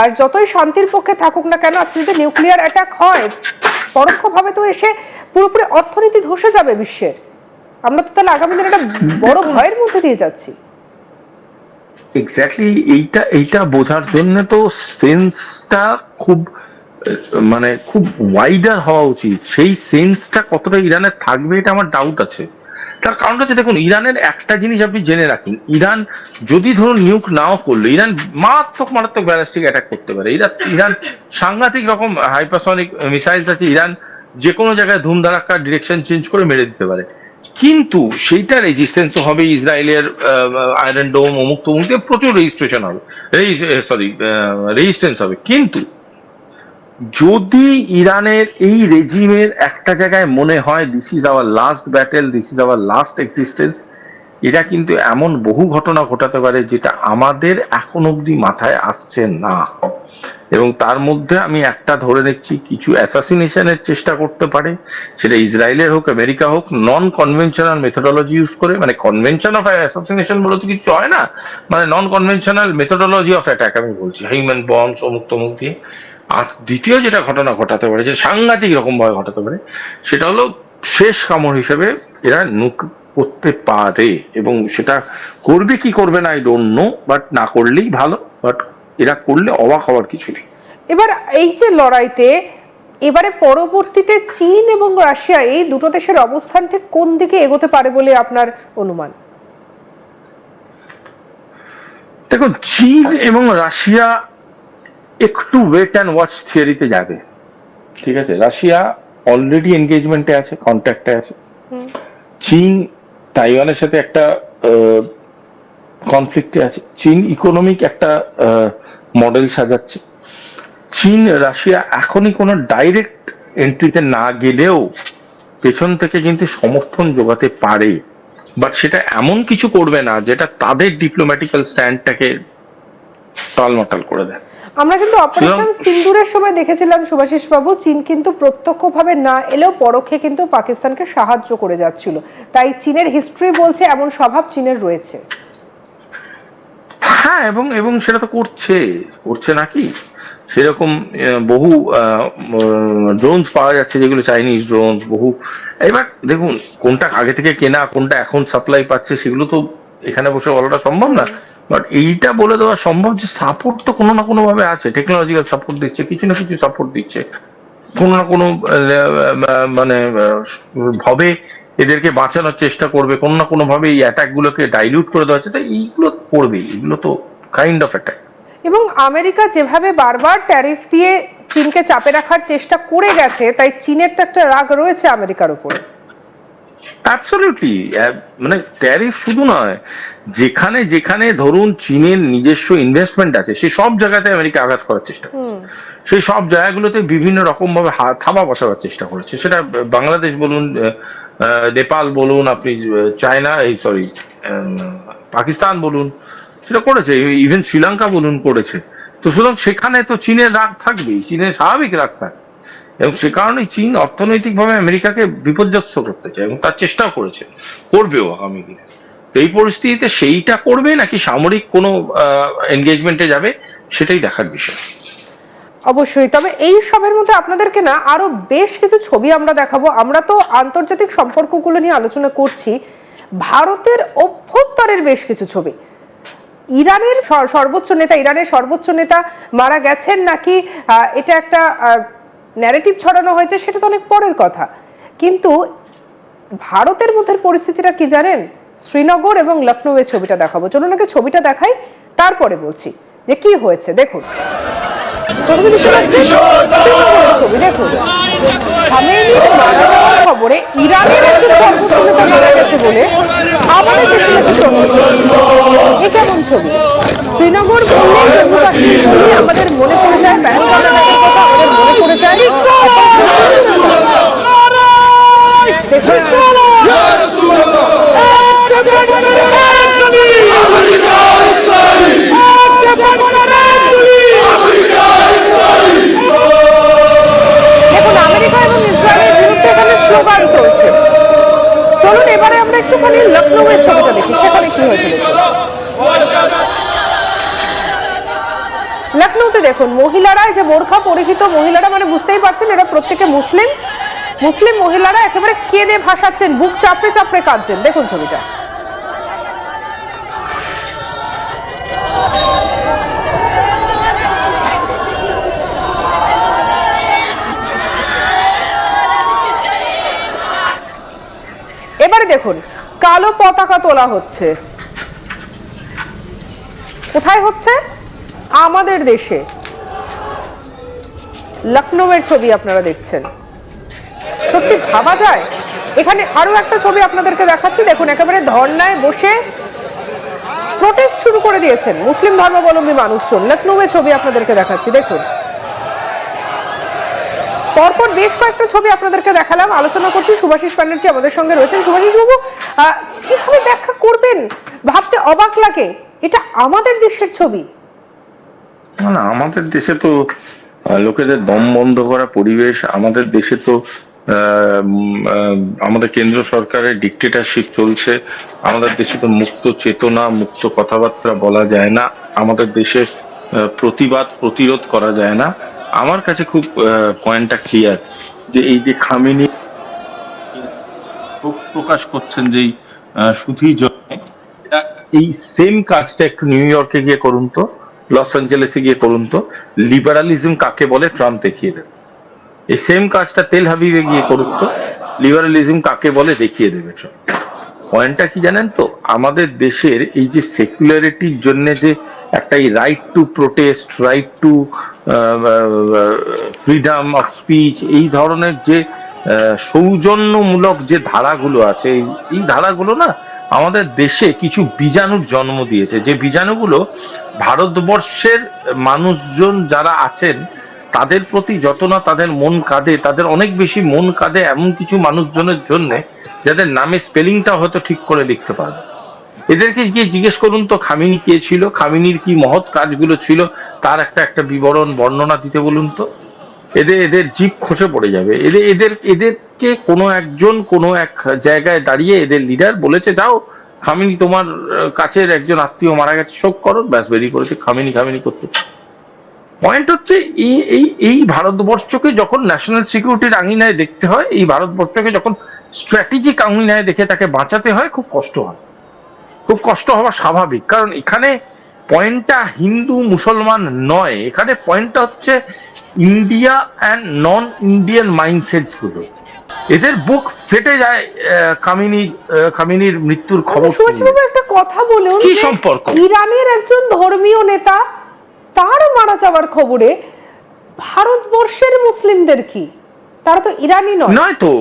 আর যতই শান্তির পক্ষে থাকুক না কেন, আজকে যদি নিউক্লিয়ার অ্যাটাক হয় পরোক্ষভাবে তো এসে পুরোপুরি অর্থনীতি ধসে যাবে বিশ্বের। আমরা তো তাহলে আগামী দিনে একটা বড় ভয়ের মধ্যে দিয়ে যাচ্ছি। এক্স্যাক্টলি এইটা বোঝার জন্য তো সেন্সটা খুব খুব ওয়াইডার হওয়া উচিত। সেই সেন্সটা কতটা ইরানের থাকবে এটা আমার ডাউট আছে। তার কারণটা হচ্ছে, দেখুন, ইরানের একটা জিনিস আপনি জেনে রাখুন, ইরান যদি ধরুন নিউক নাও করলো, ইরান মারাত্মক ব্যালিস্টিক অ্যাটাক করতে পারে। ইরান সাংঘাতিক রকম হাইপারসনিক মিসাইলস আছে। ইরান যে কোনো জায়গায় ধুমধারাক্কা ডিরেকশন চেঞ্জ করে মেরে দিতে পারে, কিন্তু সেইটা রেজিস্ট্যান্সও হবে। ইসরায়েলের আয়রন ডোম অমুক তমুক দিয়ে প্রচুর রেজিস্ট্রেশন হবে, রেজিস্ট্যান্স হবে। কিন্তু যদি ইরানের এই রেজিমের একটা জায়গায় মনে হয় this is our last battle, this is our last existence, এটা কিন্তু এমন বহু ঘটনা ঘটাতে পারে যেটা আমাদের এখন অব্দি মাথায় আসছে না। এবং তার মধ্যে আমি একটা ধরে নিচ্ছি, কিছু অ্যাসাসিনেশনের চেষ্টা করতে পারে, সেটা ইসরায়েলের হোক আমেরিকা হোক, নন কনভেনশনাল মেথোডোলজি ইউজ করে। কনভেনশন অফ অ্যাসাসিনেশন বলে তো কিছু হয় না, নন কনভেনশনাল মেথোডোলজি অফ অ্যাটাক আমি বলছি, হিউম্যান বম্বস অমুক তমুক দিয়ে। আর দ্বিতীয় যেটা ঘটনা ঘটাতে পারে, যে সাংঘাতিক রকম ভাবে ঘটাতে পারে, সেটা হলো শেষ কামড় হিসেবে এরা নুক করতে পারে। এবং সেটা করবে কি করবে না আই ডোন্ট নো, বাট না করলেই ভালো। বাট এরা করলে অবাক হওয়ার কিছু নেই। এবার এই যে লড়াইতে এবারে পরবর্তীতে চীন এবং রাশিয়া, এই দুটো দেশের অবস্থান ঠিক কোন দিকে এগোতে পারে বলে আপনার অনুমান? দেখুন, চীন এবং রাশিয়া একটু ওয়েট অ্যান্ড ওয়াচ থিওরিতে যাবে। ঠিক আছে, রাশিয়া অলরেডি এনগেজমেন্টে আছে, কন্ট্যাক্টে আছে। চীন তাইওয়ানের সাথে একটা কনফ্লিক্টে আছে। চীন ইকোনমিক একটা মডেল সাজাচ্ছে। চীন রাশিয়া এখনই কোনো ডাইরেক্ট এন্ট্রিতে না গেলেও পেছন থেকে কিন্তু সমর্থন যোগাতে পারে, বাট সেটা এমন কিছু করবে না যেটা তাদের ডিপ্লোম্যাটিক্যাল স্ট্যান্ডটাকে টালমাটাল করে দেয়। আমরা কিন্তু অপারেশন সিন্দুরের সময় দেখেছিলাম শুভাশিস বাবু, চীন কিন্তু প্রত্যক্ষভাবে না এলেও পরোক্ষে কিন্তু পাকিস্তানকে সাহায্য করে যাচ্ছিল। তাই চীনের হিস্ট্রি বলছে এমন স্বভাব চীনের রয়েছে। হ্যাঁ, এবং সেটা তো করছে নাকি, সেরকম বহু ড্রোনস পাওয়া যাচ্ছে, যেগুলো চাইনিজ ড্রোনস বহু। এবার দেখুন, কোনটা আগে থেকে কেনা, কোনটা এখন সাপ্লাই পাচ্ছে, সেগুলো তো এখানে বসে বলাটা সম্ভব না। বাট এইটা বলে দেওয়া সম্ভব যে সাপোর্ট তো কোনো না কোনো ভাবে আছে, টেকনোলজিক্যাল সাপোর্ট দিচ্ছে, কিছু না কিছু সাপোর্ট দিচ্ছে, কোনো না কোনো ভাবে এদেরকে বাঁচানোর চেষ্টা করবে, কোনো না কোনো ভাবে এই অ্যাটাক গুলোকে ডাইলিউট করে দেওয়া হচ্ছে। তাই এইগুলো করবে, এগুলো তো কাইন্ড অফ অ্যাটাক। এবং আমেরিকা যেভাবে বারবার ট্যারিফ দিয়ে চীনকে চাপে রাখার চেষ্টা করে গেছে, তাই চীনের তো একটা রাগ রয়েছে আমেরিকার উপরে। অ্যাবসলিউটলি, ট্যারিফ শুধু নয়, যেখানে যেখানে ধরুন চীনের নিজস্ব ইনভেস্টমেন্ট আছে, সেই সব জায়গাতে আমেরিকা আঘাত করার চেষ্টা করছে। সেই সব জায়গাগুলোতে বিভিন্ন রকম ভাবে থাবা বসাবার চেষ্টা করেছে। সেটা বাংলাদেশ বলুন, নেপাল বলুন, আপনি চায়না পাকিস্তান বলুন, সেটা করেছে। ইভেন শ্রীলঙ্কা বলুন, করেছে। তো সুতরাং সেখানে তো চীনের রাগ থাকবেই, চীনের স্বাভাবিক রাগ থাকবে। এবং সে কারণে চীন অর্থনৈতিকভাবে আমেরিকাকে বিপর্যস্ত করতে চায় এবং তার চেষ্টাও করবেও আগামী দিনে। এই পরিস্থিতিতে সেইটা করবে নাকি সামরিক কোনো এনগেজমেন্টে যাবে, সেটাই দেখার বিষয়। অবশ্যই। তবে এই সবের মধ্যে আপনাদেরকে না আরো বেশ কিছু ছবি আমরা দেখাবো। আমরা তো আন্তর্জাতিক সম্পর্কগুলো নিয়ে আলোচনা করছি, ভারতের অভ্যন্তরের বেশ কিছু ছবি। ইরানের সর্বোচ্চ নেতা মারা গেছেন নাকি এটা একটা ন্যারেটিভ ছড়ানো হয়েছে, সেটা তো অনেক পরের কথা। কিন্তু ভারতের মধ্যে পরিস্থিতিটা কি জানেন? শ্রীনগর এবং লখনৌয়ের ছবিটা দেখাবো। চলুন আগে ছবিটা দেখাই, তারপরে বলছি যে কি হয়েছে। দেখুন, ছবি দেখুন, খামেনির মারা যাওয়ার খবরে ইরানের একজন সর্বোচ্চ নেতা মারা গেছে বলে আমাদের দেশে এ কেমন ছবি? শ্রীনগর বললে জম্মু কাশ্মীর বললে আমাদের মনে পড়ে যায় প্যাহেলগামের কথা, আমাদের মনে পড়ে যায়। দেখুন, আমেরিকা এবং ইসরায়েলের বিরুদ্ধে এখানে স্লোগান চলছে। চলুন এবারে আমরা একটুখানি লখনৌয়ের ছবিটা দেখি, সেখানে কি হয়েছিল। লখনৌতে দেখুন মহিলারা, এই যে বোরখা পরিহিত মহিলারা, মানে বুঝতেই পারছেন এরা প্রত্যেকে মুসলিম মুসলিম মহিলারা একেবারে কেঁদে ভাসাচ্ছেন, বুক চাপড়ে চাপড়ে কাঁদছেন। দেখুন ছবিটা। এবারে দেখুন কালো পতাকা তোলা হচ্ছে। কোথায় হচ্ছে? আমাদের দেশে, লখনৌয়ের ছবি আপনারা দেখছেন। সত্যি ভাবা যায়। এখানে আরো একটা ছবি আপনাদেরকে দেখাচ্ছি, দেখুন একেবারে ধর্নায় বসে প্রোটেস্ট শুরু করে দিয়েছেন মুসলিম ধর্মাবলম্বী মানুষজন। লখনৌয়ের ছবি আপনাদেরকে দেখাচ্ছি, দেখুন। পরপর বেশ কয়েকটা ছবি আপনাদেরকে দেখালাম, আলোচনা করছি। শুভাশিস ব্যানার্জি আমাদের সঙ্গে রয়েছেন। শুভাশিস বাবু, কিভাবে ব্যাখ্যা করবেন? ভাবতে অবাক লাগে, এটা আমাদের দেশের ছবি। না, আমাদের দেশে তো লোকেদের দম বন্ধ করা পরিবেশ। আমাদের দেশে তো আমাদের কেন্দ্র সরকারের ডিক্টেটরশিপ চলছে। আমাদের দেশে তো মুক্ত চেতনা, মুক্ত কথাবার্তা বলা যায় না। আমাদের দেশে প্রতিবাদ প্রতিরোধ করা যায় না। আমার কাছে খুব পয়েন্টটা ক্লিয়ার যে এই যে খামেনি প্রকাশ করছেন যেই সুধীর জন্যে, এই সেম কাজটা একটু নিউ ইয়র্কে গিয়ে করুন তো, লস অ্যাঞ্জেলেসে গিয়ে করুন তো, লিবারালিজম কাকে বলে ট্রাম্প দেখিয়ে দেবে। এই সেম কাজটা তেল হাবিবে গিয়ে করুন তো, লিবারালিজম কাকে বলে দেখিয়ে দেবে ট্রাম্প। পয়েন্টটা কি জানেন তো, আমাদের দেশের এই যে সেকুলারিটির জন্য যে একটা right two protest, right two freedom of speech, এই ধরনের যে সৌজন্যমূলক যে ধারাগুলো আছে, এই ধারাগুলো না আমাদের দেশে কিছু বীজাণুর জন্ম দিয়েছে। যে বীজাণুগুলো ভারতবর্ষের মানুষজন যারা আছেন তাদের প্রতি যত না তাদের মন কাঁদে, তাদের অনেক বেশি মন কাঁদে এমন কিছু মানুষজনের জন্য যাদের নামে স্পেলিংটা হয়তো ঠিক করে লিখতে পারবে। এদেরকে গিয়ে জিজ্ঞেস করুন তো খামিনি কে ছিল, খামিনির কি মহৎ কাজগুলো ছিল, তার একটা বিবরণ বর্ণনা দিতে বলুন তো। এদের জিভ খসে পড়ে যাবে। এদেরকে কোনো একজন কোনো এক জায়গায় দাঁড়িয়ে এদের লিডার বলেছে, যাও খামিনি তোমার কাছের একজন আত্মীয় মারা গেছে, শোক করো, ব্যাস বেরিয়ে করেছে খামিনি খামিনি করতে। পয়েন্ট হচ্ছে এই ভারতবর্ষকে যখন ন্যাশনাল সিকিউরিটির আঙিনায় দেখতে হয়, এই ভারতবর্ষকে যখন স্ট্র্যাটেজিক আঙিনায় দেখে তাকে বাঁচাতে হয়, খুব কষ্ট হয়। খুব কষ্ট হওয়া স্বাভাবিক, কারণ এখানে পয়েন্টটা হিন্দু মুসলমান নয়, এখানে পয়েন্টটা হচ্ছে ইন্ডিয়া অ্যান্ড নন ইন্ডিয়ান মাইন্ডসেটস গুলো। এদের বুক ফেটে যায় খামিনির মৃত্যুর খবর। সুভাষবাবু একটা কথা বলুন, কি সম্পর্ক ইরানের একজন ধর্মীয় নেতা তার মারা যাওয়ার খবরে ভারতবর্ষের মুসলিমদের কি? তারা তো ইরানি নয় তো।